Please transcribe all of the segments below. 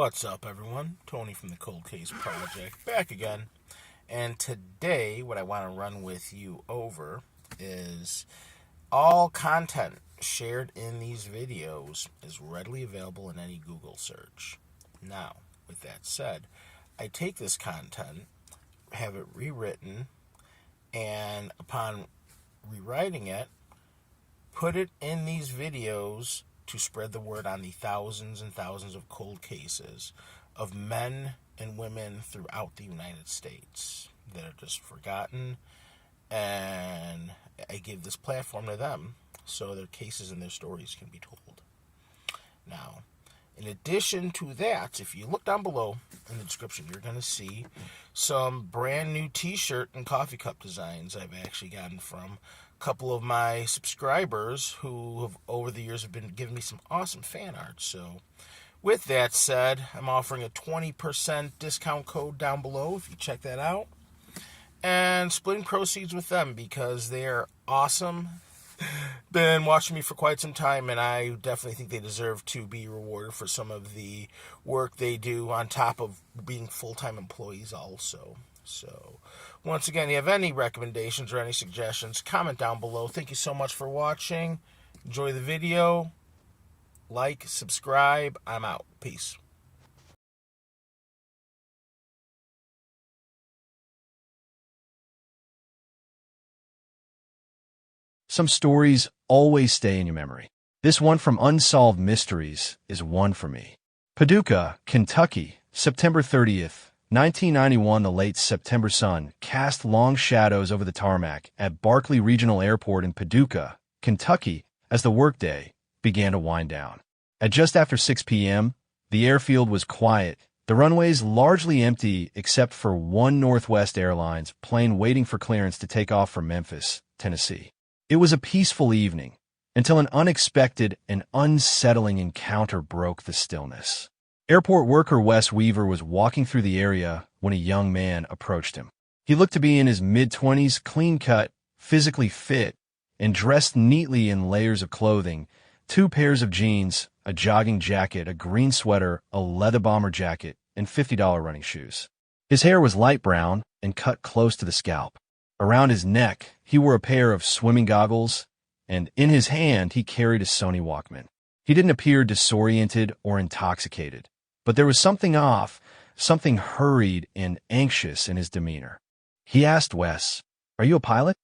What's up, everyone? Tony from the Cold Case Project, back again. And today, what I want to run with you over is all content shared in these videos is readily available in any Google search. Now, with that said, I take this content, have it rewritten, and upon rewriting it, put it in these videos to spread the word on the thousands and thousands of cold cases of men and women throughout the United States that are just forgotten, and I give this platform to them so their cases and their stories can be told. Now, in addition to that, if you look down below in the description, you're going to see some brand new t-shirt and coffee cup designs I've actually gotten from a couple of my subscribers who have over the years have been giving me some awesome fan art. So with that said, I'm offering a 20% discount code down below if you check that out, and splitting proceeds with them because they are awesome. Been watching me for quite some time, and I definitely think they deserve to be rewarded for some of the work they do on top of being full-time employees also. So once again, if you have any recommendations or any suggestions, comment down below. Thank you so much for watching. Enjoy the video. Like, subscribe. I'm out. Peace. Some stories always stay in your memory. This one from Unsolved Mysteries is one for me. Paducah, Kentucky, September 30th, 1991. The late September sun cast long shadows over the tarmac at Barkley Regional Airport in Paducah, Kentucky, as the workday began to wind down. At just after 6 p.m., the airfield was quiet, the runways largely empty except for one Northwest Airlines plane waiting for clearance to take off for Memphis, Tennessee. It was a peaceful evening until an unexpected and unsettling encounter broke the stillness. Airport worker Wes Weaver was walking through the area when a young man approached him. He looked to be in his mid-20s, clean-cut, physically fit, and dressed neatly in layers of clothing, 2 pairs of jeans, a jogging jacket, a green sweater, a leather bomber jacket, and $50 running shoes. His hair was light brown and cut close to the scalp. Around his neck, he wore a pair of swimming goggles, and in his hand he carried a Sony Walkman. He didn't appear disoriented or intoxicated, but there was something off, something hurried and anxious in his demeanor. He asked Wes, "Are you a pilot?"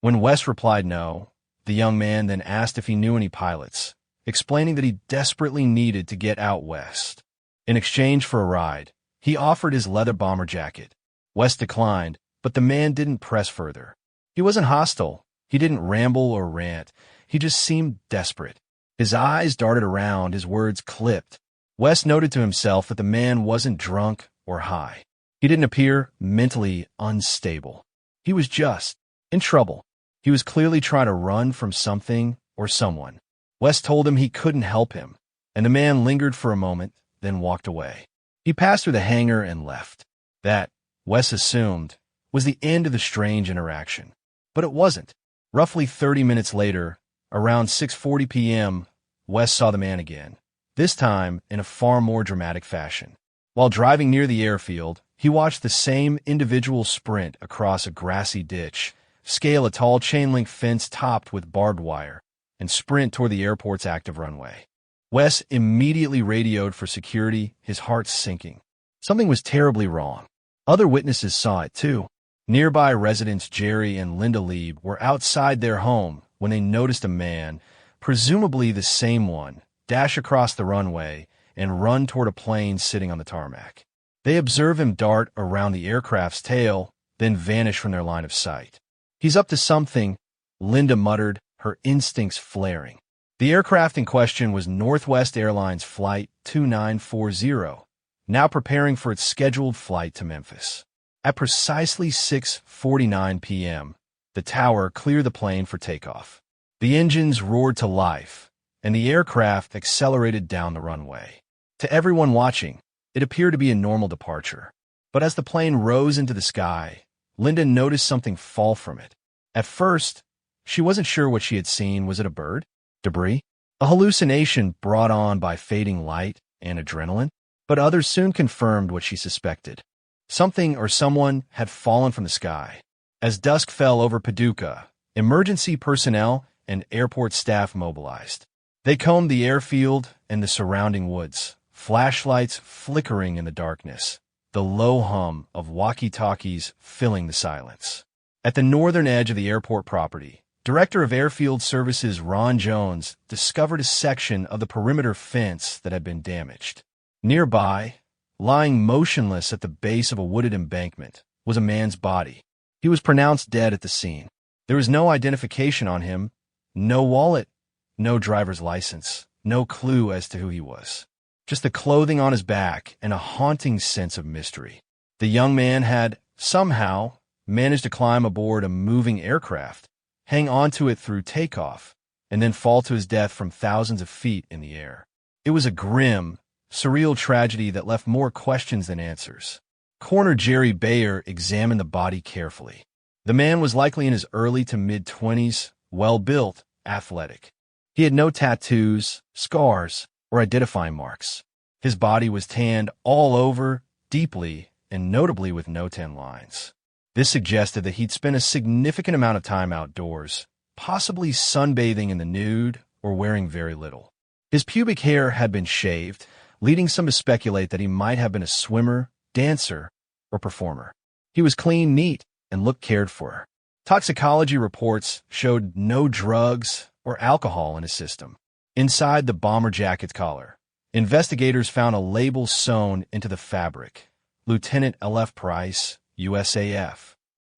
When Wes replied no, the young man then asked if he knew any pilots, explaining that he desperately needed to get out west. In exchange for a ride, he offered his leather bomber jacket. Wes declined, but the man didn't press further. He wasn't hostile. He didn't ramble or rant. He just seemed desperate. His eyes darted around, his words clipped. Wes noted to himself that the man wasn't drunk or high. He didn't appear mentally unstable. He was just in trouble. He was clearly trying to run from something or someone. Wes told him he couldn't help him, and the man lingered for a moment, then walked away. He passed through the hangar and left. That, Wes assumed, was the end of the strange interaction. But it wasn't. Roughly 30 minutes later, around 6:40 p.m., Wes saw the man again, this time in a far more dramatic fashion. While driving near the airfield, he watched the same individual sprint across a grassy ditch, scale a tall chain-link fence topped with barbed wire, and sprint toward the airport's active runway. Wes immediately radioed for security, his heart sinking. Something was terribly wrong. Other witnesses saw it too. Nearby residents Jerry and Linda Lieb were outside their home when they noticed a man, presumably the same one, dash across the runway and run toward a plane sitting on the tarmac. They observe him dart around the aircraft's tail, then vanish from their line of sight. "He's up to something," Linda muttered, her instincts flaring. The aircraft in question was Northwest Airlines Flight 2940, now preparing for its scheduled flight to Memphis. At precisely 6:49 p.m., the tower cleared the plane for takeoff. The engines roared to life, and the aircraft accelerated down the runway. To everyone watching, it appeared to be a normal departure. But as the plane rose into the sky, Linda noticed something fall from it. At first, she wasn't sure what she had seen. Was it a bird? Debris? A hallucination brought on by fading light and adrenaline? but others soon confirmed what she suspected. Something or someone had fallen from the sky. As dusk fell over Paducah, emergency personnel and airport staff mobilized. They combed the airfield and the surrounding woods, flashlights flickering in the darkness, the low hum of walkie-talkies filling the silence. At the northern edge of the airport property, Director of Airfield Services Ron Jones discovered a section of the perimeter fence that had been damaged. Nearby, lying motionless at the base of a wooded embankment, was a man's body. He was pronounced dead at the scene. There was no identification on him, no wallet, no driver's license, no clue as to who he was. Just the clothing on his back and a haunting sense of mystery. The young man had, somehow, managed to climb aboard a moving aircraft, hang onto it through takeoff, and then fall to his death from thousands of feet in the air. It was a grim, surreal tragedy that left more questions than answers. Coroner Jerry Bayer examined the body carefully. The man was likely in his early to mid-20s, well-built, athletic. He had no tattoos, scars, or identifying marks. His body was tanned all over, deeply, and notably with no tan lines. This suggested that he'd spent a significant amount of time outdoors, possibly sunbathing in the nude or wearing very little. His pubic hair had been shaved, leading some to speculate that he might have been a swimmer, dancer, or performer. He was clean, neat, and looked cared for. Toxicology reports showed no drugs or alcohol in his system. Inside the bomber jacket's collar, investigators found a label sewn into the fabric. Lieutenant L.F. Price, USAF.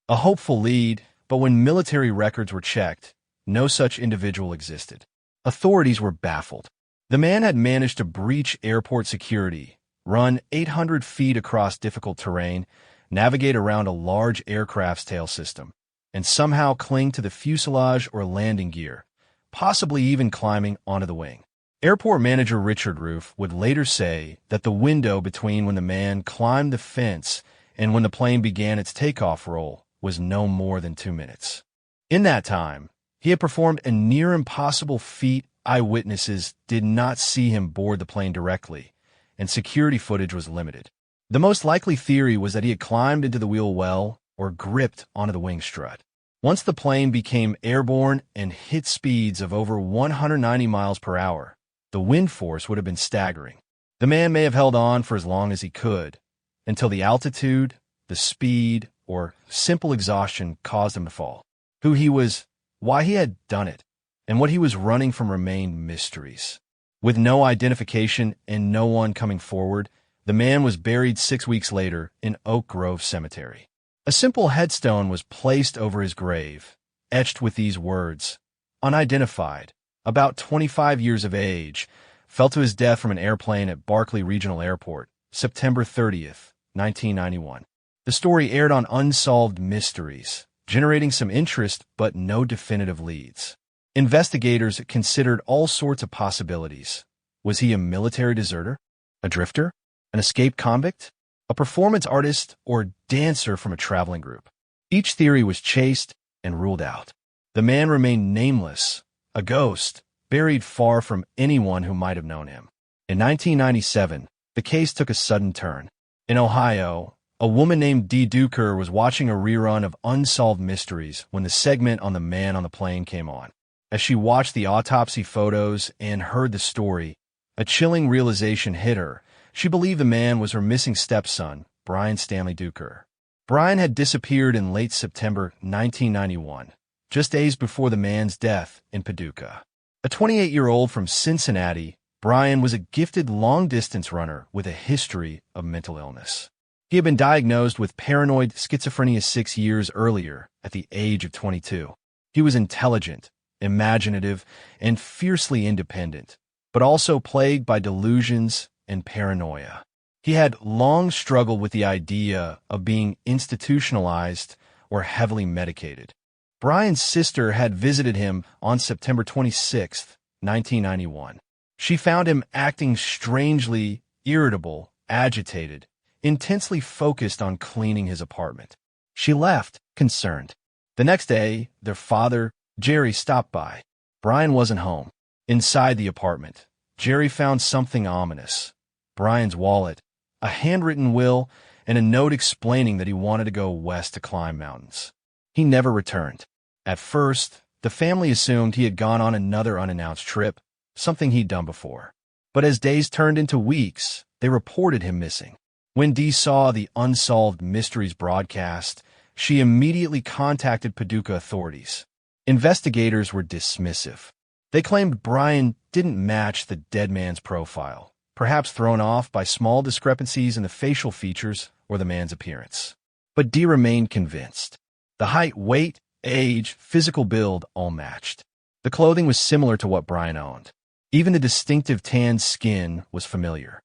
A hopeful lead, but when military records were checked, no such individual existed. Authorities were baffled. The man had managed to breach airport security, run 800 feet across difficult terrain, navigate around a large aircraft's tail system, and somehow cling to the fuselage or landing gear, possibly even climbing onto the wing. Airport manager Richard Roof would later say that the window between when the man climbed the fence and when the plane began its takeoff roll was no more than 2 minutes. In that time, he had performed a near-impossible feat. Eyewitnesses did not see him board the plane directly, and security footage was limited. The most likely theory was that he had climbed into the wheel well or gripped onto the wing strut. Once the plane became airborne and hit speeds of over 190 miles per hour, the wind force would have been staggering. The man may have held on for as long as he could, until the altitude, the speed, or simple exhaustion caused him to fall. Who he was, why he had done it, and what he was running from remained mysteries. With no identification and no one coming forward, the man was buried 6 weeks later in Oak Grove Cemetery. A simple headstone was placed over his grave, etched with these words, "Unidentified, about 25 years of age, fell to his death from an airplane at Barkley Regional Airport, September 30th, 1991. The story aired on Unsolved Mysteries, generating some interest but no definitive leads. Investigators considered all sorts of possibilities. Was he a military deserter? A drifter? An escaped convict? A performance artist or dancer from a traveling group? Each theory was chased and ruled out. The man remained nameless, a ghost, buried far from anyone who might have known him. In 1997, the case took a sudden turn. In Ohio, a woman named Dee Duker was watching a rerun of Unsolved Mysteries when the segment on the man on the plane came on. As she watched the autopsy photos and heard the story, a chilling realization hit her. She believed the man was her missing stepson, Brian Stanley Duker. Brian had disappeared in late September 1991, just days before the man's death in Paducah. A 28-year-old from Cincinnati, Brian was a gifted long-distance runner with a history of mental illness. He had been diagnosed with paranoid schizophrenia 6 years earlier, at the age of 22. He was intelligent, imaginative, and fiercely independent, but also plagued by delusions and paranoia. He had long struggled with the idea of being institutionalized or heavily medicated. Brian's sister had visited him on September 26, 1991. She found him acting strangely irritable, agitated, intensely focused on cleaning his apartment. She left, concerned. The next day, their father, Jerry, stopped by. Brian wasn't home. Inside the apartment, Jerry found something ominous. Brian's wallet, a handwritten will, and a note explaining that he wanted to go west to climb mountains. He never returned. At first, the family assumed he had gone on another unannounced trip, something he'd done before. But as days turned into weeks, they reported him missing. When Dee saw the Unsolved Mysteries broadcast, she immediately contacted Paducah authorities. Investigators were dismissive. They claimed Brian didn't match the dead man's profile, perhaps thrown off by small discrepancies in the facial features or the man's appearance. But Dee remained convinced. The height, weight, age, physical build all matched. The clothing was similar to what Brian owned. Even the distinctive tanned skin was familiar.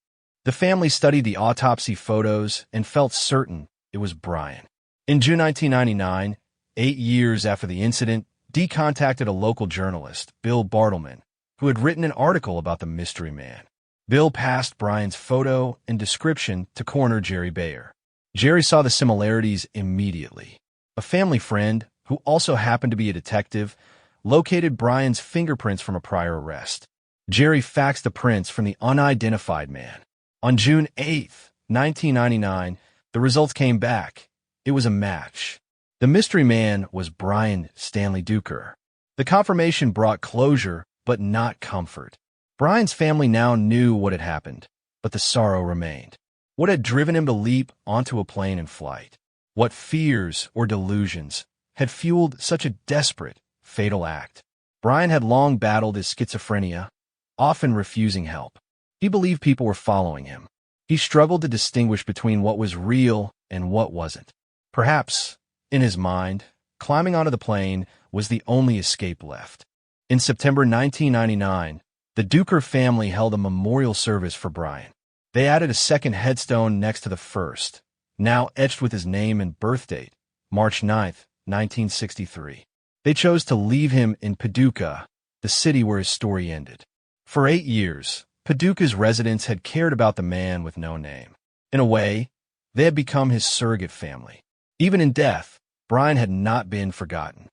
The family studied the autopsy photos and felt certain it was Brian. In June 1999, 8 years after the incident, Dee contacted a local journalist, Bill Bartleman, who had written an article about the mystery man. Bill passed Brian's photo and description to coroner Jerry Bayer. Jerry saw the similarities immediately. A family friend, who also happened to be a detective, located Brian's fingerprints from a prior arrest. Jerry faxed the prints from the unidentified man. On June 8, 1999, the results came back. It was a match. The mystery man was Brian Stanley Duker. The confirmation brought closure, but not comfort. Brian's family now knew what had happened, but the sorrow remained. What had driven him to leap onto a plane in flight? What fears or delusions had fueled such a desperate, fatal act? Brian had long battled his schizophrenia, often refusing help. He believed people were following him. He struggled to distinguish between what was real and what wasn't. Perhaps, in his mind, climbing onto the plane was the only escape left. In September 1999, the Duker family held a memorial service for Brian. They added a second headstone next to the first, now etched with his name and birth date, March 9, 1963. They chose to leave him in Paducah, the city where his story ended. For 8 years, Paducah's residents had cared about the man with no name. In a way, they had become his surrogate family. Even in death, Brian had not been forgotten.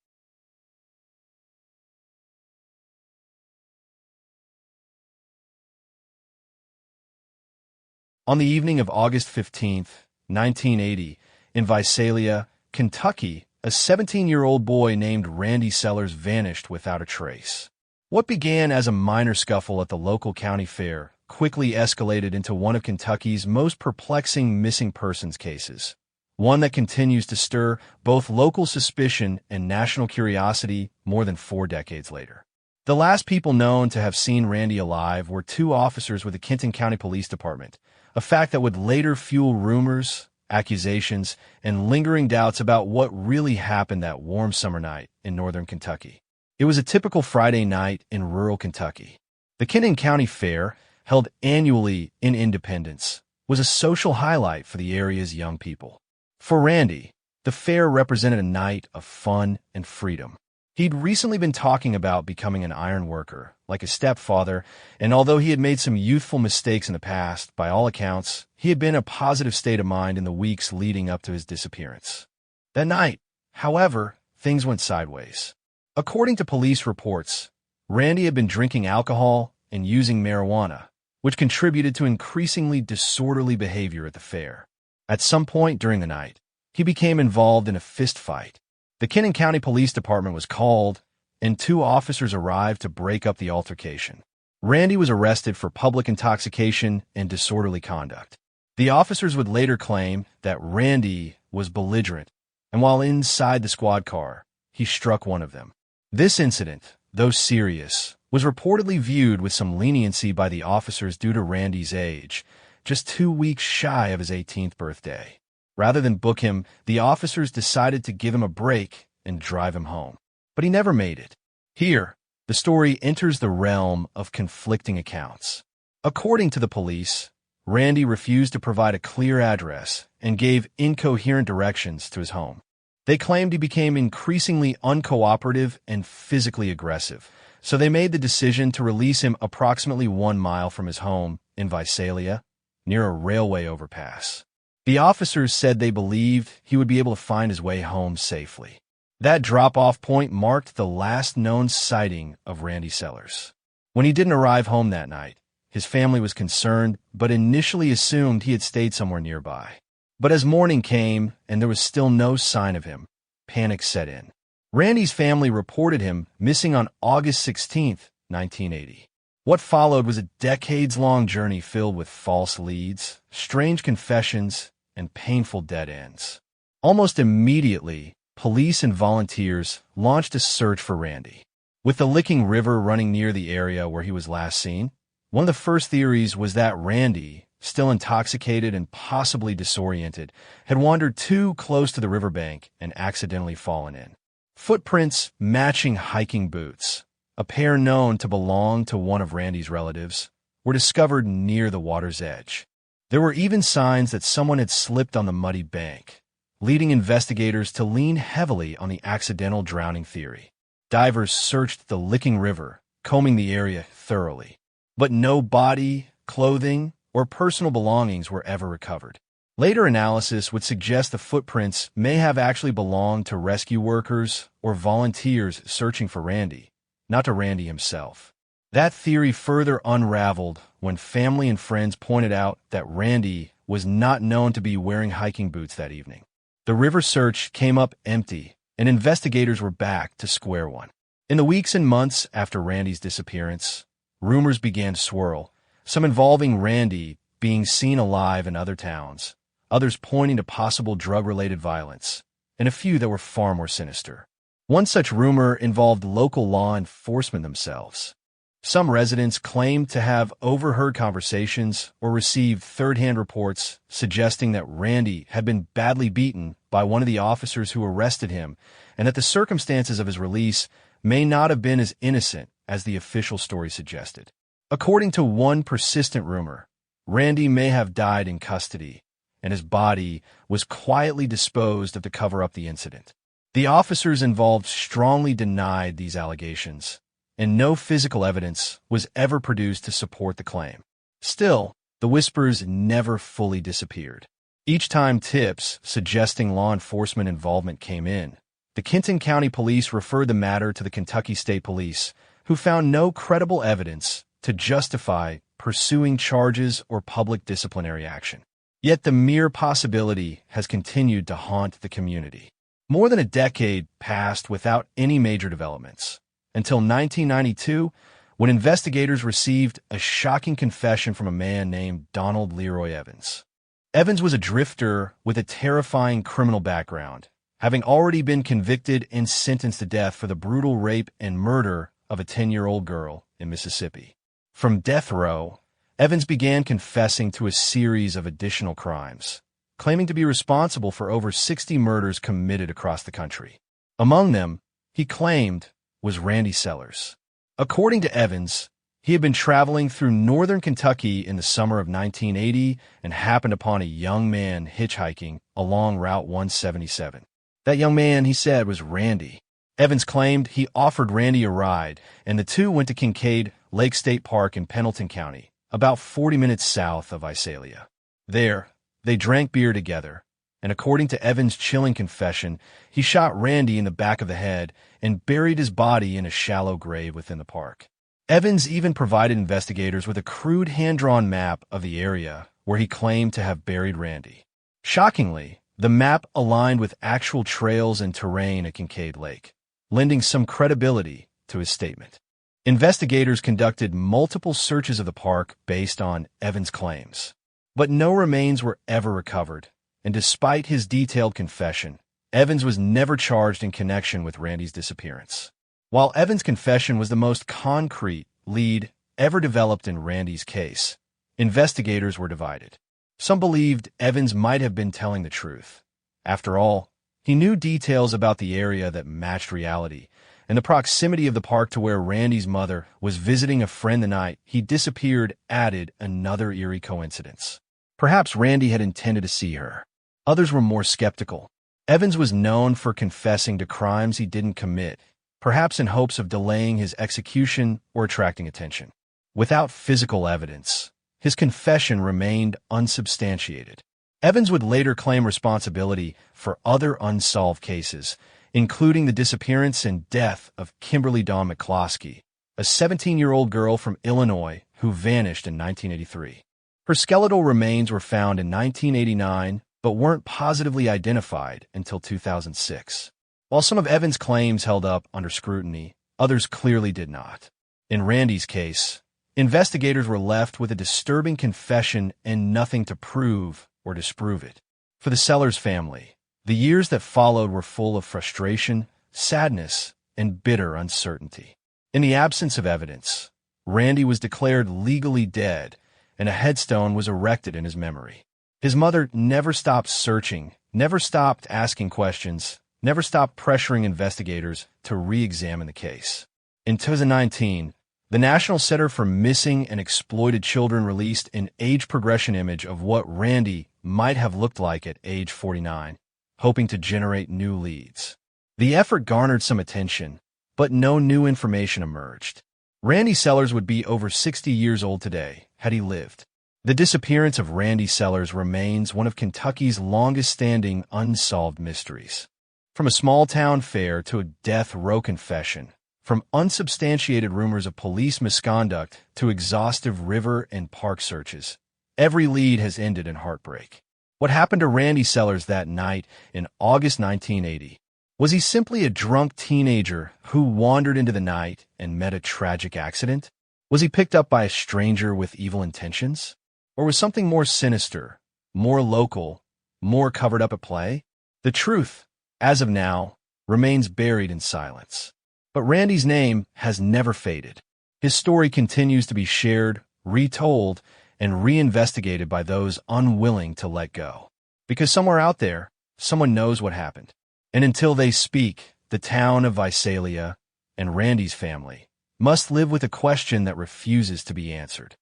On the evening of August 15, 1980, in Visalia, Kentucky, a 17-year-old boy named Randy Sellers vanished without a trace. What began as a minor scuffle at the local county fair quickly escalated into one of Kentucky's most perplexing missing persons cases, one that continues to stir both local suspicion and national curiosity more than 4 decades later. The last people known to have seen Randy alive were 2 officers with the Kenton County Police Department, a fact that would later fuel rumors, accusations, and lingering doubts about what really happened that warm summer night in northern Kentucky. It was a typical Friday night in rural Kentucky. The Kenton County Fair, held annually in Independence, was a social highlight for the area's young people. For Randy, the fair represented a night of fun and freedom. He'd recently been talking about becoming an iron worker, like his stepfather, and although he had made some youthful mistakes in the past, by all accounts, he had been in a positive state of mind in the weeks leading up to his disappearance. That night, however, things went sideways. According to police reports, Randy had been drinking alcohol and using marijuana, which contributed to increasingly disorderly behavior at the fair. At some point during the night, he became involved in a fist fight. The Kenton County Police Department was called, and 2 officers arrived to break up the altercation. Randy was arrested for public intoxication and disorderly conduct. The officers would later claim that Randy was belligerent, and while inside the squad car, he struck one of them. This incident, though serious, was reportedly viewed with some leniency by the officers due to Randy's age, just 2 weeks shy of his 18th birthday. Rather than book him, the officers decided to give him a break and drive him home. But he never made it. Here, the story enters the realm of conflicting accounts. According to the police, Randy refused to provide a clear address and gave incoherent directions to his home. They claimed he became increasingly uncooperative and physically aggressive, so they made the decision to release him approximately 1 mile from his home in Visalia, near a railway overpass. The officers said they believed he would be able to find his way home safely. That drop-off point marked the last known sighting of Randy Sellers. When he didn't arrive home that night, His family was concerned, but initially assumed he had stayed somewhere nearby. But as morning came and there was still no sign of him, panic set in. Randy's family reported him missing on August 16, 1980. What followed was a decades-long journey filled with false leads, strange confessions, and painful dead ends. Almost immediately, police and volunteers launched a search for Randy. With the Licking River running near the area where he was last seen, one of the first theories was that Randy, still intoxicated and possibly disoriented, had wandered too close to the riverbank and accidentally fallen in. Footprints matching hiking boots, a pair known to belong to one of Randy's relatives, were discovered near the water's edge. There were even signs that someone had slipped on the muddy bank, leading investigators to lean heavily on the accidental drowning theory. Divers searched the Licking River, combing the area thoroughly, but no body, clothing, or personal belongings were ever recovered. Later analysis would suggest the footprints may have actually belonged to rescue workers or volunteers searching for Randy, not to Randy himself. That theory further unraveled when family and friends pointed out that Randy was not known to be wearing hiking boots that evening. The river search came up empty, and investigators were back to square one. In the weeks and months after Randy's disappearance, rumors began to swirl, some involving Randy being seen alive in other towns, others pointing to possible drug-related violence, and a few that were far more sinister. One such rumor involved local law enforcement themselves. Some residents claimed to have overheard conversations or received third-hand reports suggesting that Randy had been badly beaten by one of the officers who arrested him, and that the circumstances of his release may not have been as innocent as the official story suggested. According to one persistent rumor, Randy may have died in custody, and his body was quietly disposed of to cover up the incident. The officers involved strongly denied these allegations, and no physical evidence was ever produced to support the claim. Still, the whispers never fully disappeared. Each time tips suggesting law enforcement involvement came in, the Kenton County Police referred the matter to the Kentucky State Police, who found no credible evidence to justify pursuing charges or public disciplinary action. Yet the mere possibility has continued to haunt the community. More than a decade passed without any major developments, until 1992, when investigators received a shocking confession from a man named Donald Leroy Evans. Evans was a drifter with a terrifying criminal background, having already been convicted and sentenced to death for the brutal rape and murder of a 10-year-old girl in Mississippi. From death row, Evans began confessing to a series of additional crimes, claiming to be responsible for over 60 murders committed across the country. Among them, he claimed, was Randy Sellers. According to Evans, he had been traveling through northern Kentucky in the summer of 1980 and happened upon a young man hitchhiking along Route 177. That young man, he said, was Randy. Evans claimed he offered Randy a ride, and the two went to Kincaid Lake State Park in Pendleton County, about 40 minutes south of Visalia. There, they drank beer together, and according to Evans' chilling confession, he shot Randy in the back of the head and buried his body in a shallow grave within the park. Evans even provided investigators with a crude hand-drawn map of the area where he claimed to have buried Randy. Shockingly, the map aligned with actual trails and terrain at Kincaid Lake, lending some credibility to his statement. Investigators conducted multiple searches of the park based on Evans' claims, but no remains were ever recovered, and despite his detailed confession, Evans was never charged in connection with Randy's disappearance. While Evans' confession was the most concrete lead ever developed in Randy's case, investigators were divided. Some believed Evans might have been telling the truth. After all, he knew details about the area that matched reality, and the proximity of the park to where Randy's mother was visiting a friend the night he disappeared added another eerie coincidence. Perhaps Randy had intended to see her. Others were more skeptical. Evans was known for confessing to crimes he didn't commit, perhaps in hopes of delaying his execution or attracting attention. Without physical evidence, his confession remained unsubstantiated. Evans would later claim responsibility for other unsolved cases, including the disappearance and death of Kimberly Dawn McCloskey, a 17-year-old girl from Illinois who vanished in 1983. Her skeletal remains were found in 1989, but weren't positively identified until 2006. While some of Evans' claims held up under scrutiny, others clearly did not. In Randy's case, investigators were left with a disturbing confession and nothing to prove or disprove it. For the Sellers family, the years that followed were full of frustration, sadness, and bitter uncertainty. In the absence of evidence, Randy was declared legally dead, and a headstone was erected in his memory. His mother never stopped searching, never stopped asking questions, never stopped pressuring investigators to re-examine the case. In 2019, the National Center for Missing and Exploited Children released an age progression image of what Randy might have looked like at age 49, hoping to generate new leads. The effort garnered some attention, but no new information emerged. Randy Sellers would be over 60 years old today had he lived. The disappearance of Randy Sellers remains one of Kentucky's longest-standing unsolved mysteries. From a small-town fair to a death row confession, from unsubstantiated rumors of police misconduct to exhaustive river and park searches, every lead has ended in heartbreak. What happened to Randy Sellers that night in August 1980? Was he simply a drunk teenager who wandered into the night and met a tragic accident? Was he picked up by a stranger with evil intentions? Or was something more sinister, more local, more covered up at play? The truth, as of now, remains buried in silence. But Randy's name has never faded. His story continues to be shared, retold, and reinvestigated by those unwilling to let go. Because somewhere out there, someone knows what happened. And until they speak, the town of Visalia and Randy's family must live with a question that refuses to be answered.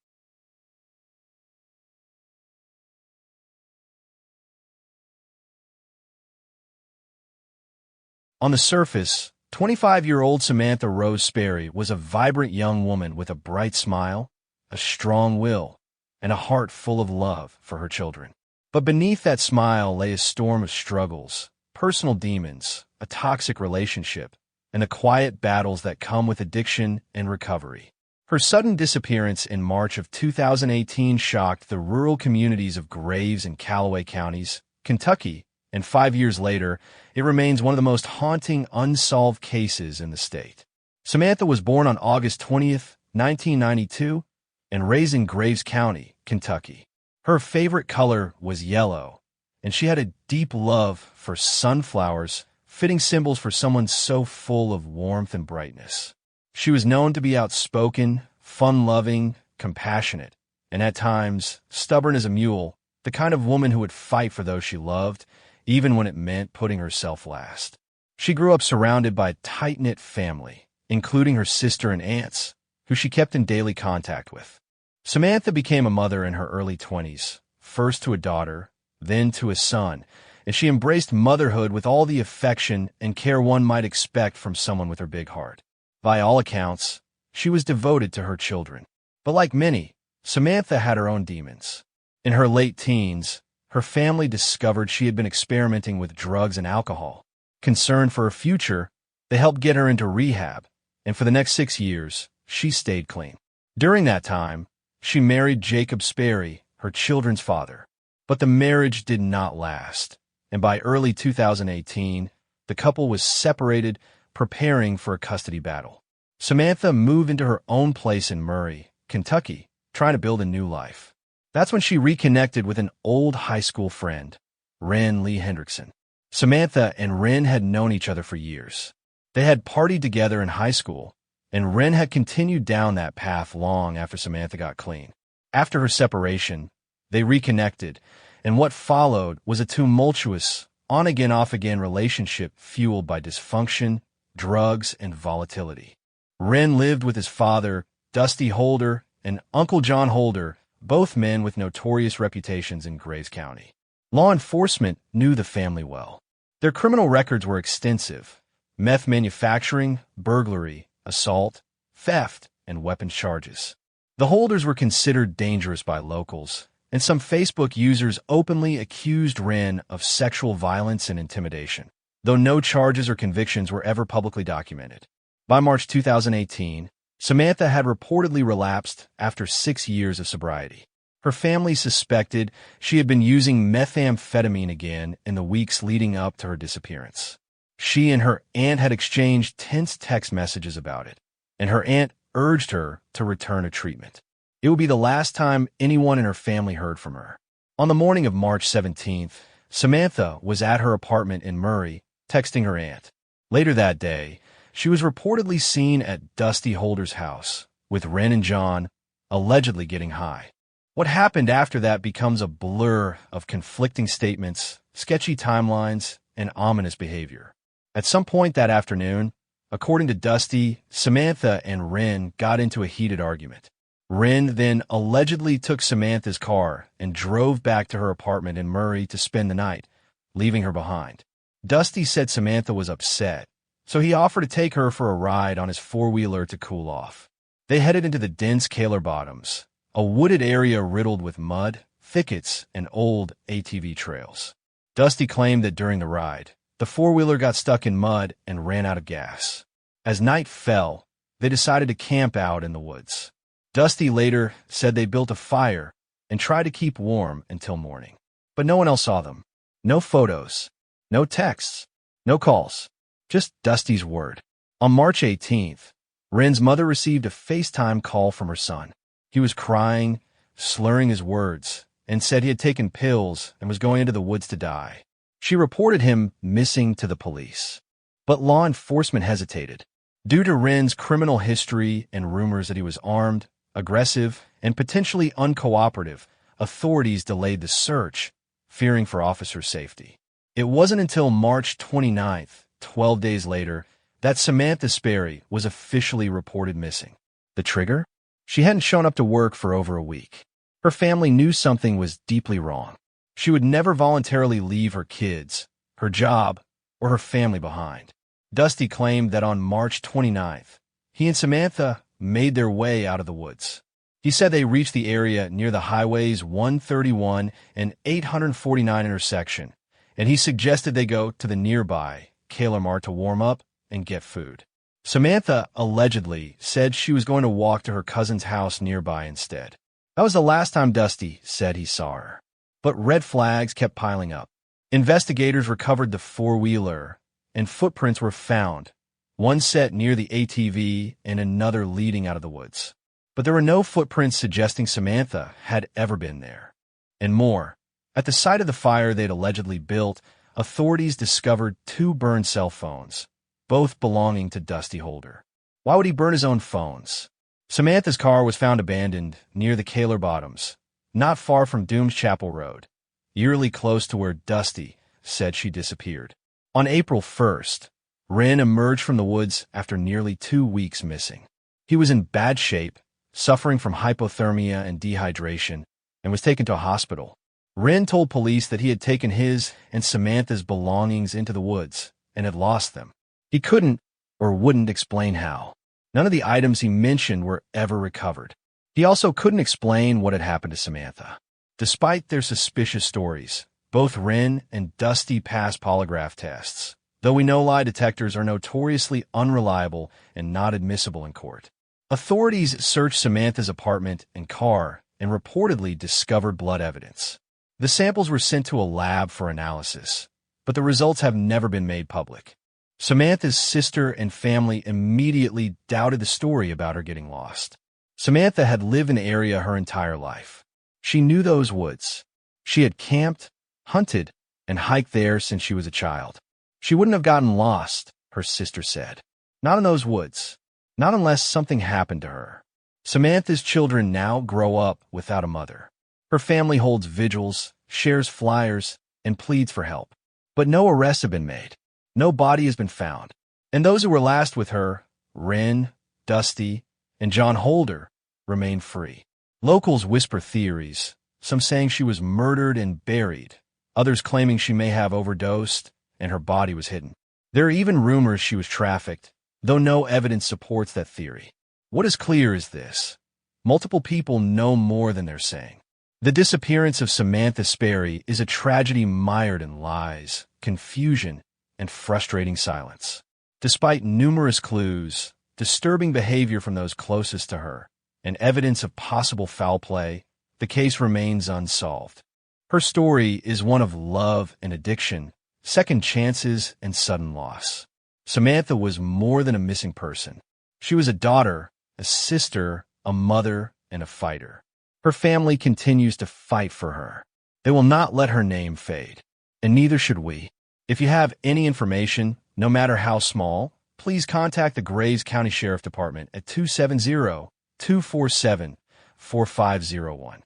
On the surface, 25-year-old Samantha Rose Sperry was a vibrant young woman with a bright smile, a strong will, and a heart full of love for her children. But beneath that smile lay a storm of struggles, personal demons, a toxic relationship, and the quiet battles that come with addiction and recovery. Her sudden disappearance in March of 2018 shocked the rural communities of Graves and Callaway counties, Kentucky, and 5 years later, it remains one of the most haunting unsolved cases in the state. Samantha was born on August 20th, 1992, and raised in Graves County, Kentucky. Her favorite color was yellow, and she had a deep love for sunflowers, fitting symbols for someone so full of warmth and brightness. She was known to be outspoken, fun-loving, compassionate, and at times stubborn as a mule, the kind of woman who would fight for those she loved, even when it meant putting herself last. She grew up surrounded by a tight-knit family, including her sister and aunts, who she kept in daily contact with. Samantha became a mother in her early 20s, first to a daughter, then to a son, and she embraced motherhood with all the affection and care one might expect from someone with her big heart. By all accounts, she was devoted to her children. But like many, Samantha had her own demons. In her late teens, her family discovered she had been experimenting with drugs and alcohol. Concerned for her future, they helped get her into rehab, and for the next 6 years, she stayed clean. During that time, she married Jacob Sperry, her children's father. But the marriage did not last, and by early 2018, the couple was separated, preparing for a custody battle. Samantha moved into her own place in Murray, Kentucky, trying to build a new life. That's when she reconnected with an old high school friend, Wren Lee Hendrickson. Samantha and Wren had known each other for years. They had partied together in high school, and Wren had continued down that path long after Samantha got clean. After her separation, they reconnected, and what followed was a tumultuous, on-again, off-again relationship fueled by dysfunction, drugs, and volatility. Wren lived with his father, Dusty Holder, and Uncle John Holder, both men with notorious reputations in Graves County. Law enforcement knew the family well. Their criminal records were extensive: meth manufacturing, burglary, assault, theft, and weapons charges. The Holders were considered dangerous by locals, and some Facebook users openly accused Wren of sexual violence and intimidation, though no charges or convictions were ever publicly documented. By March 2018, Samantha had reportedly relapsed after 6 years of sobriety. Her family suspected she had been using methamphetamine again in the weeks leading up to her disappearance. She and her aunt had exchanged tense text messages about it, and her aunt urged her to return to treatment. It would be the last time anyone in her family heard from her. On the morning of March 17th, Samantha was at her apartment in Murray, texting her aunt. Later that day, she was reportedly seen at Dusty Holder's house, with Wren and John allegedly getting high. What happened after that becomes a blur of conflicting statements, sketchy timelines, and ominous behavior. At some point that afternoon, according to Dusty, Samantha and Wren got into a heated argument. Wren then allegedly took Samantha's car and drove back to her apartment in Murray to spend the night, leaving her behind. Dusty said Samantha was upset, so he offered to take her for a ride on his four-wheeler to cool off. They headed into the dense Kaler Bottoms, a wooded area riddled with mud, thickets, and old ATV trails. Dusty claimed that during the ride, the four-wheeler got stuck in mud and ran out of gas. As night fell, they decided to camp out in the woods. Dusty later said they built a fire and tried to keep warm until morning. But no one else saw them. No photos, no texts, no calls, just Dusty's word. On March 18th, Wren's mother received a FaceTime call from her son. He was crying, slurring his words, and said he had taken pills and was going into the woods to die. She reported him missing to the police. But law enforcement hesitated. Due to Wren's criminal history and rumors that he was armed, aggressive, and potentially uncooperative, authorities delayed the search, fearing for officers' safety. It wasn't until March 29th, 12 days later, that Samantha Sperry was officially reported missing. The trigger? She hadn't shown up to work for over a week. Her family knew something was deeply wrong. She would never voluntarily leave her kids, her job, or her family behind. Dusty claimed that on March 29th, he and Samantha made their way out of the woods. He said they reached the area near the highways 131 and 849 intersection, and he suggested they go to the nearby Kaler Mart to warm up and get food. Samantha allegedly said she was going to walk to her cousin's house nearby instead. That was the last time Dusty said he saw her. But red flags kept piling up. Investigators recovered the four-wheeler, and footprints were found, one set near the ATV and another leading out of the woods. But there were no footprints suggesting Samantha had ever been there. And more, at the site of the fire they'd allegedly built, authorities discovered 2 burned cell phones, both belonging to Dusty Holder. Why would he burn his own phones? Samantha's car was found abandoned near the Kaler Bottoms, not far from Dooms Chapel Road, eerily close to where Dusty said she disappeared. On April 1st, Wren emerged from the woods after nearly 2 weeks missing. He was in bad shape, suffering from hypothermia and dehydration, and was taken to a hospital. Wren told police that he had taken his and Samantha's belongings into the woods and had lost them. He couldn't or wouldn't explain how. None of the items he mentioned were ever recovered. He also couldn't explain what had happened to Samantha. Despite their suspicious stories, both Wren and Dusty passed polygraph tests, though we know lie detectors are notoriously unreliable and not admissible in court. Authorities searched Samantha's apartment and car and reportedly discovered blood evidence. The samples were sent to a lab for analysis, but the results have never been made public. Samantha's sister and family immediately doubted the story about her getting lost. Samantha had lived in the area her entire life. She knew those woods. She had camped, hunted, and hiked there since she was a child. She wouldn't have gotten lost, her sister said. Not in those woods. Not unless something happened to her. Samantha's children now grow up without a mother. Her family holds vigils, shares flyers, and pleads for help. But no arrests have been made. No body has been found. And those who were last with her, Wren, Dusty, and John Holder, remain free. Locals whisper theories, some saying she was murdered and buried, others claiming she may have overdosed and her body was hidden. There are even rumors she was trafficked, though no evidence supports that theory. What is clear is this: multiple people know more than they're saying. The disappearance of Samantha Sperry is a tragedy mired in lies, confusion, and frustrating silence. Despite numerous clues, disturbing behavior from those closest to her, and evidence of possible foul play, the case remains unsolved. Her story is one of love and addiction, second chances, and sudden loss. Samantha was more than a missing person. She was a daughter, a sister, a mother, and a fighter. Her family continues to fight for her. They will not let her name fade, and neither should we. If you have any information, no matter how small, please contact the Grays County Sheriff Department at 270-247-4501.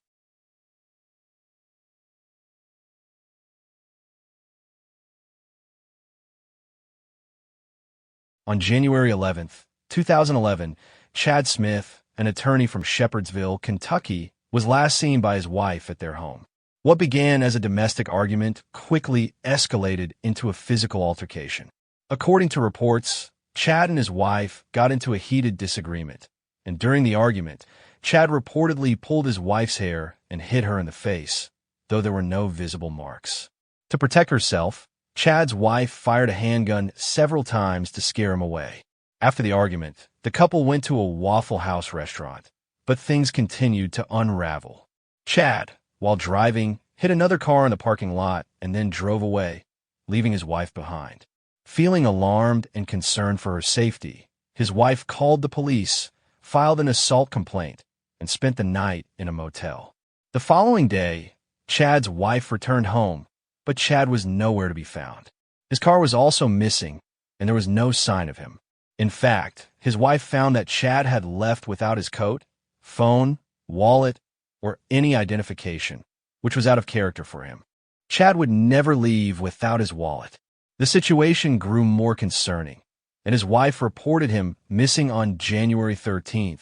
On January 11, 2011, Chad Smith, an attorney from Shepherdsville, Kentucky, was last seen by his wife at their home. What began as a domestic argument quickly escalated into a physical altercation. According to reports, Chad and his wife got into a heated disagreement, and during the argument, Chad reportedly pulled his wife's hair and hit her in the face, though there were no visible marks. To protect herself, Chad's wife fired a handgun several times to scare him away. After the argument, the couple went to a Waffle House restaurant, but things continued to unravel. Chad, while driving, hit another car in the parking lot and then drove away, leaving his wife behind. Feeling alarmed and concerned for her safety, his wife called the police, filed an assault complaint, and spent the night in a motel. The following day, Chad's wife returned home, but Chad was nowhere to be found. His car was also missing, and there was no sign of him. In fact, his wife found that Chad had left without his coat, phone, wallet, or any identification, which was out of character for him. Chad would never leave without his wallet. The situation grew more concerning, and his wife reported him missing on January 13,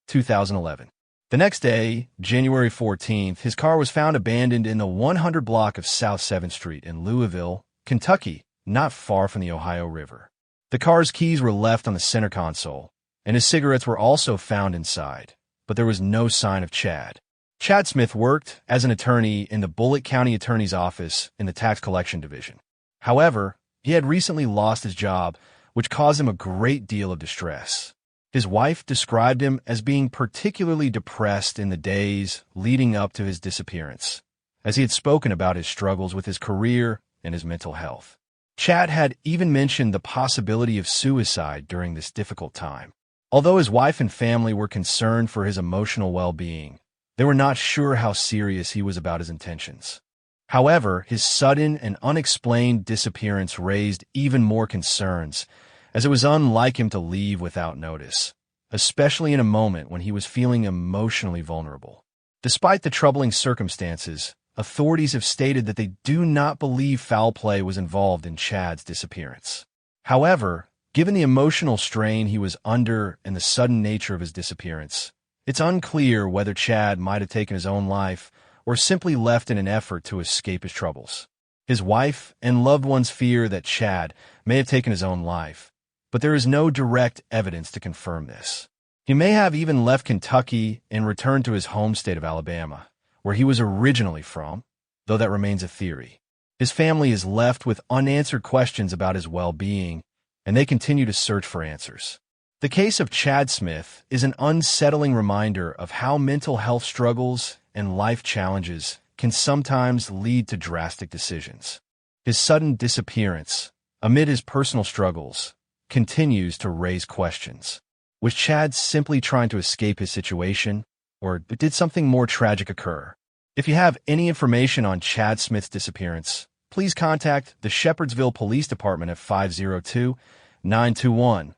2011. The next day, January 14th, his car was found abandoned in the 100 block of South 7th Street in Louisville, Kentucky, not far from the Ohio River. The car's keys were left on the center console, and his cigarettes were also found inside, but there was no sign of Chad. Chad Smith worked as an attorney in the Bullitt County Attorney's Office in the Tax Collection Division. However, he had recently lost his job, which caused him a great deal of distress. His wife described him as being particularly depressed in the days leading up to his disappearance, as he had spoken about his struggles with his career and his mental health. Chad had even mentioned the possibility of suicide during this difficult time. Although his wife and family were concerned for his emotional well-being, they were not sure how serious he was about his intentions. However, his sudden and unexplained disappearance raised even more concerns, as it was unlike him to leave without notice, especially in a moment when he was feeling emotionally vulnerable. Despite the troubling circumstances, authorities have stated that they do not believe foul play was involved in Chad's disappearance. However, given the emotional strain he was under and the sudden nature of his disappearance, it's unclear whether Chad might have taken his own life or simply left in an effort to escape his troubles. His wife and loved ones fear that Chad may have taken his own life, but there is no direct evidence to confirm this. He may have even left Kentucky and returned to his home state of Alabama, where he was originally from, though that remains a theory. His family is left with unanswered questions about his well-being, and they continue to search for answers. The case of Chad Smith is an unsettling reminder of how mental health struggles and life challenges can sometimes lead to drastic decisions. His sudden disappearance, amid his personal struggles, continues to raise questions. Was Chad simply trying to escape his situation, or did something more tragic occur? If you have any information on Chad Smith's disappearance, please contact the Shepherdsville Police Department at 502-921-1000.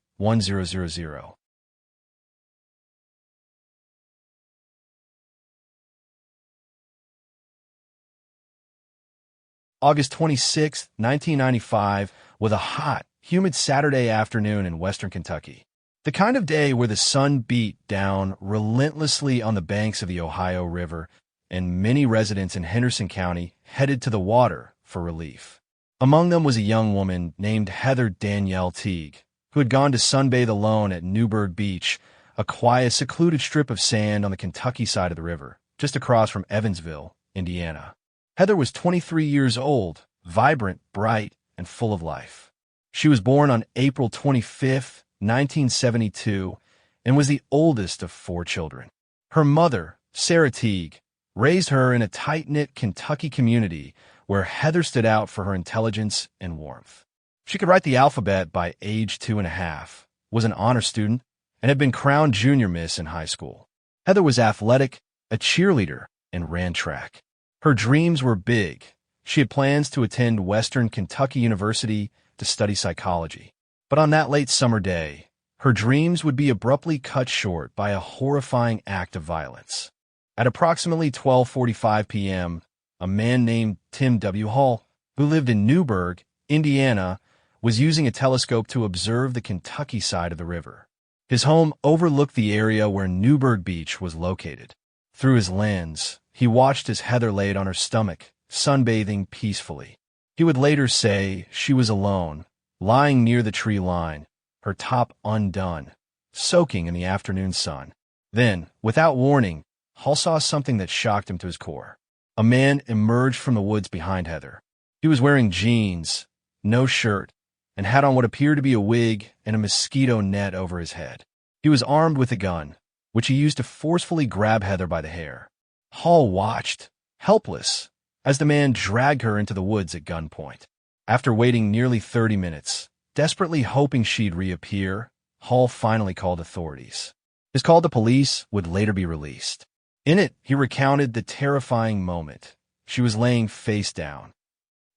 August 26, 1995, was a hot, humid Saturday afternoon in western Kentucky. The kind of day where the sun beat down relentlessly on the banks of the Ohio River, and many residents in Henderson County headed to the water for relief. Among them was a young woman named Heather Danielle Teague, who had gone to sunbathe alone at Newburgh Beach, a quiet, secluded strip of sand on the Kentucky side of the river, just across from Evansville, Indiana. Heather was 23 years old, vibrant, bright, and full of life. She was born on April 25, 1972, and was the oldest of 4 children. Her mother, Sarah Teague, raised her in a tight-knit Kentucky community where Heather stood out for her intelligence and warmth. She could write the alphabet by age 2.5, was an honor student, and had been crowned junior miss in high school. Heather was athletic, a cheerleader, and ran track. Her dreams were big. She had plans to attend Western Kentucky University to study psychology. But on that late summer day, her dreams would be abruptly cut short by a horrifying act of violence. At approximately 12:45 p.m., a man named Tim W. Hall, who lived in Newburgh, Indiana, was using a telescope to observe the Kentucky side of the river. His home overlooked the area where Newburgh Beach was located. Through his lens, he watched as Heather laid on her stomach, sunbathing peacefully. He would later say she was alone, lying near the tree line, her top undone, soaking in the afternoon sun. Then, without warning, Hall saw something that shocked him to his core. A man emerged from the woods behind Heather. He was wearing jeans, no shirt, and had on what appeared to be a wig and a mosquito net over his head. He was armed with a gun, which he used to forcefully grab Heather by the hair. Hall watched, helpless, as the man dragged her into the woods at gunpoint. After waiting nearly 30 minutes, desperately hoping she'd reappear, Hall finally called authorities. His call to police would later be released. In it, he recounted the terrifying moment. She was laying face down.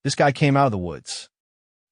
This guy came out of the woods,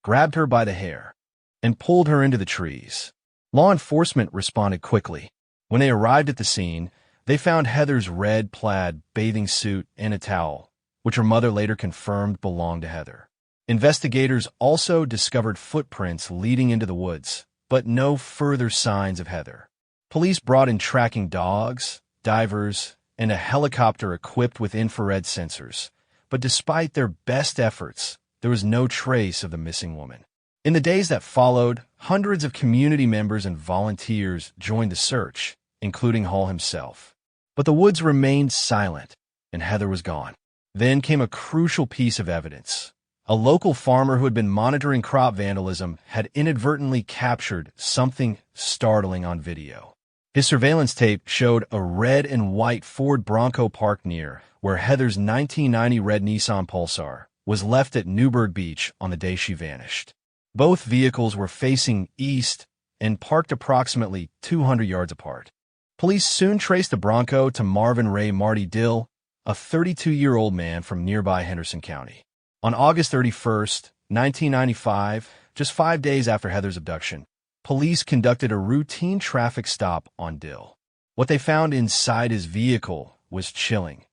grabbed her by the hair, and pulled her into the trees. Law enforcement responded quickly. When they arrived at the scene, they found Heather's red plaid bathing suit and a towel, which her mother later confirmed belonged to Heather. Investigators also discovered footprints leading into the woods, but no further signs of Heather. Police brought in tracking dogs, divers, and a helicopter equipped with infrared sensors, but despite their best efforts, there was no trace of the missing woman. In the days that followed, hundreds of community members and volunteers joined the search, including Hall himself. But the woods remained silent, and Heather was gone. Then came a crucial piece of evidence. A local farmer who had been monitoring crop vandalism had inadvertently captured something startling on video. His surveillance tape showed a red and white Ford Bronco parked near where Heather's 1990 red Nissan Pulsar was left at Newburgh Beach on the day she vanished. Both vehicles were facing east and parked approximately 200 yards apart. Police soon traced the Bronco to Marvin Ray Marty Dill, a 32-year-old man from nearby Henderson County. On August 31st, 1995, just 5 days after Heather's abduction, police conducted a routine traffic stop on Dill. What they found inside his vehicle was chilling.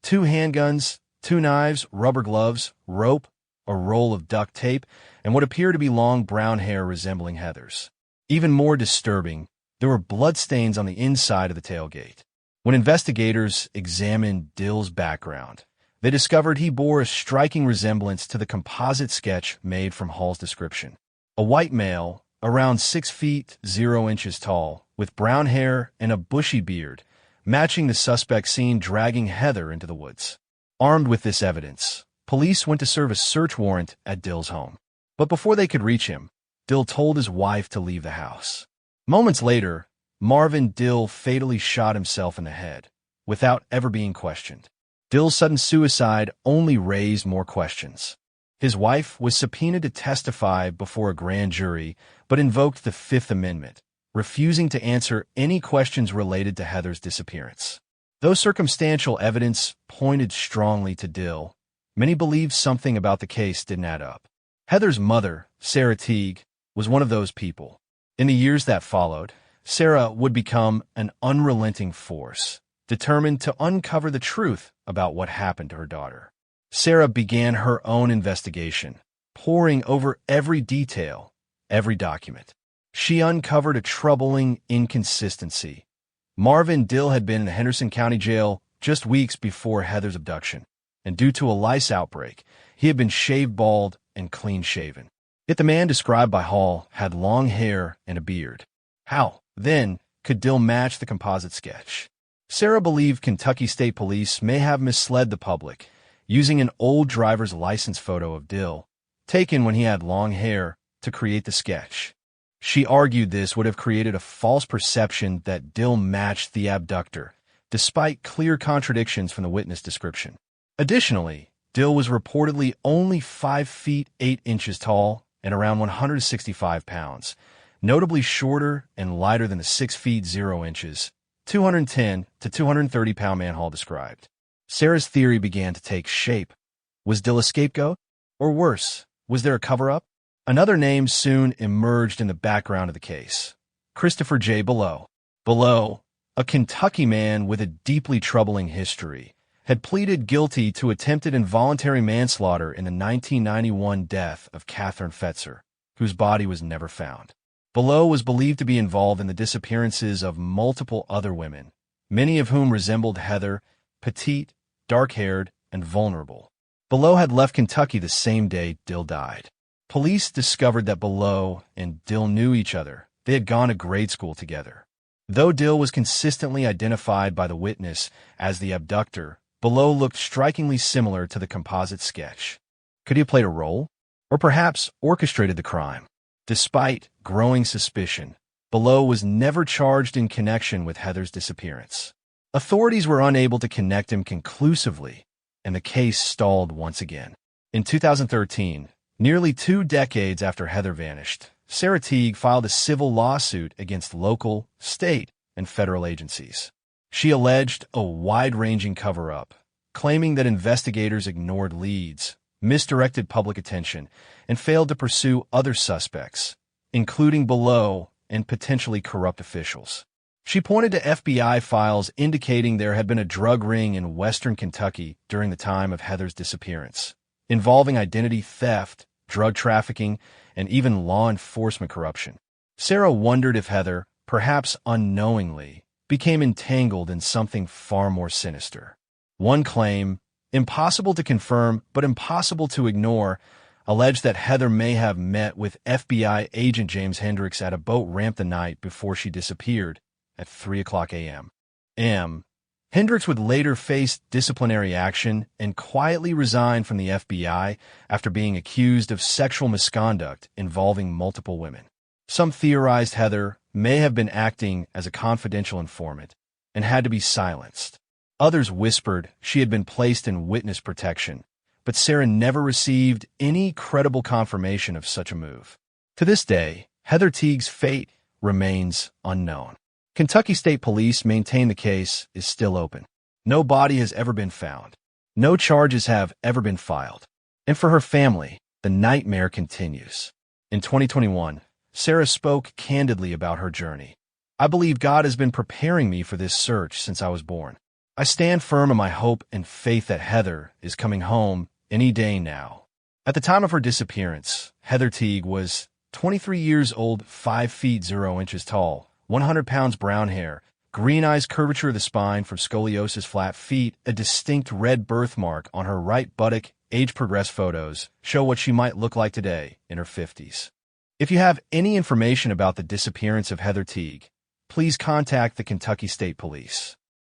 2 handguns, 2 knives, rubber gloves, rope, a roll of duct tape, and what appeared to be long brown hair resembling Heather's. Even more disturbing, there were bloodstains on the inside of the tailgate. When investigators examined Dill's background, they discovered he bore a striking resemblance to the composite sketch made from Hall's description. A white male, around 6 feet 0 inches tall, with brown hair and a bushy beard, matching the suspect seen dragging Heather into the woods. Armed with this evidence, police went to serve a search warrant at Dill's home. But before they could reach him, Dill told his wife to leave the house. Moments later, Marvin Dill fatally shot himself in the head, without ever being questioned. Dill's sudden suicide only raised more questions. His wife was subpoenaed to testify before a grand jury, but invoked the Fifth Amendment, refusing to answer any questions related to Heather's disappearance. Though circumstantial evidence pointed strongly to Dill, many believed something about the case didn't add up. Heather's mother, Sarah Teague, was one of those people. In the years that followed, Sarah would become an unrelenting force, determined to uncover the truth about what happened to her daughter. Sarah began her own investigation, poring over every detail, every document. She uncovered a troubling inconsistency. Marvin Dill had been in the Henderson County Jail just weeks before Heather's abduction, and due to a lice outbreak, he had been shaved bald and clean-shaven. Yet the man described by Hall had long hair and a beard. How, then, could Dill match the composite sketch? Sarah believed Kentucky State Police may have misled the public, using an old driver's license photo of Dill, taken when he had long hair, to create the sketch. She argued this would have created a false perception that Dill matched the abductor, despite clear contradictions from the witness description. Additionally, Dill was reportedly only 5 feet 8 inches tall and around 165 pounds, notably shorter and lighter than the 6 feet 0 inches, 210 to 230 pound man Hall described. Sarah's theory began to take shape. Was Dill a scapegoat? Or worse, was there a cover-up? Another name soon emerged in the background of the case: Christopher J. Below. Below, a Kentucky man with a deeply troubling history, had pleaded guilty to attempted involuntary manslaughter in the 1991 death of Catherine Fetzer, whose body was never found. Below was believed to be involved in the disappearances of multiple other women, many of whom resembled Heather, petite, dark-haired, and vulnerable. Below had left Kentucky the same day Dill died. Police discovered that Below and Dill knew each other. They had gone to grade school together. Though Dill was consistently identified by the witness as the abductor, Below looked strikingly similar to the composite sketch. Could he have played a role? Or perhaps orchestrated the crime? Despite growing suspicion, Below was never charged in connection with Heather's disappearance. Authorities were unable to connect him conclusively, and the case stalled once again. In 2013, nearly 2 decades after Heather vanished, Sarah Teague filed a civil lawsuit against local, state, and federal agencies. She alleged a wide-ranging cover-up, claiming that investigators ignored leads, misdirected public attention, and failed to pursue other suspects, including Below and potentially corrupt officials. She pointed to FBI files indicating there had been a drug ring in western Kentucky during the time of Heather's disappearance, involving identity theft, drug trafficking, and even law enforcement corruption. Sarah wondered if Heather, perhaps unknowingly, became entangled in something far more sinister. One claim, impossible to confirm but impossible to ignore, alleged that Heather may have met with FBI agent James Hendricks at a boat ramp the night before she disappeared at 3:00 a.m. Hendricks would later face disciplinary action and quietly resign from the FBI after being accused of sexual misconduct involving multiple women. Some theorized Heather may have been acting as a confidential informant and had to be silenced. Others whispered she had been placed in witness protection, but Sarah never received any credible confirmation of such a move. To this day, Heather Teague's fate remains unknown. Kentucky State Police maintain the case is still open. No body has ever been found. No charges have ever been filed. And for her family, the nightmare continues. In 2021, Sarah spoke candidly about her journey. "I believe God has been preparing me for this search since I was born. I stand firm in my hope and faith that Heather is coming home any day now." At the time of her disappearance, Heather Teague was 23 years old, 5 feet 0 inches tall, 100 pounds brown hair, green eyes, curvature of the spine from scoliosis, flat feet, a distinct red birthmark on her right buttock. Age-progressed photos show what she might look like today in her 50s. If you have any information about the disappearance of Heather Teague, please contact the Kentucky State Police.